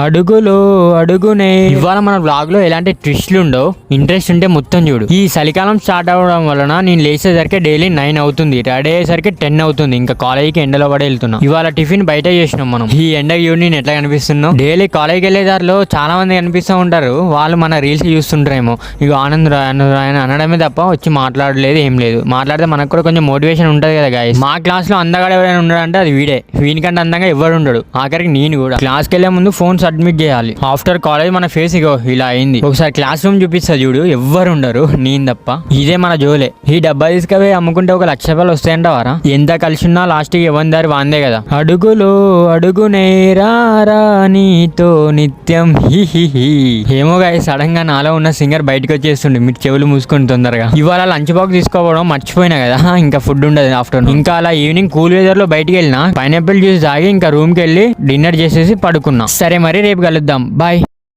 అడుగులో అడుగునే. ఇవాళ మన బ్లాగ్ లో ఎలాంటి ట్విస్ట్లు ఉండవు. ఇంట్రెస్ట్ ఉంటే మొత్తం చూడు. ఈ చలికాలం స్టార్ట్ అవ్వడం వలన నేను లేచేసరికి డైలీ 9 అవుతుంది, రెడీ అయ్యేసరికి 10 అవుతుంది. ఇంకా కాలేజీకి ఎండలో పడి వెళ్తున్నా. ఇవాళ టిఫిన్ బయట చేసినాం మనం. ఈ ఎండకి చూడు నేను ఎట్లా కనిపిస్తున్నావు. డైలీ కాలేజీకి వెళ్ళే దారిలో చాలా మంది కనిపిస్తూ ఉంటారు. వాళ్ళు మన రీల్స్ చూస్తుంటారేమో. ఇక ఆనంద్ రాయ్ అనడమే తప్ప వచ్చి మాట్లాడలేదు, ఏం లేదు. మాట్లాడితే మనకు కూడా కొంచెం మోటివేషన్ ఉంటుంది కదా గాయస్. మా క్లాస్ లో అందగాడు ఎవరైనా ఉన్నాడంటే అది వీడే. వీనికంటే అందంగా ఎవరు ఉండడు. ఆఖరికి నేను కూడా. క్లాస్కి వెళ్లే ముందు ఫోన్ సబ్మిట్ చేయాలి. ఆఫ్టర్ కాలేజ్ మన ఫేస్ ఇగో ఇలా అయింది. ఒకసారి క్లాస్ రూమ్ చూపిస్తా చూడు, ఎవ్వరు ఉండరు నేను తప్ప. ఇదే మన జోలే. ఈ డబ్బా తీసుకుపోయి అమ్ముకుంటే 1 లక్ష రూపాయలు వస్తాయంటావారా? ఎంత కలిసి ఉన్నా లాస్ట్ కి ఎవరి దారి వాందే కదా. అడుగులో అడుగునే రారా నీతో నిత్యం హి. ఏమో గాయస్, సడన్ గా నాలో ఉన్న సింగర్ బయటకు వచ్చేస్తుండే. మీరు చెవులు మూసుకొని తొందరగా. ఇవాళ లంచ్ బాక్స్ తీసుకోవడం మర్చిపోయినా కదా. ఇంకా ఫుడ్ ఉండదు ఆఫ్టర్నూన్. ఇంకా అలా ఈవినింగ్ కూల్ వెదర్ లో బయటికి వెళ్ళినా పైనాపిల్ జ్యూస్ తాగి ఇంకా రూమ్ కి వెళ్ళి డిన్నర్ చేసేసి పడుకున్నా. సరే మరి రేపు కలుద్దాం. బాయ్.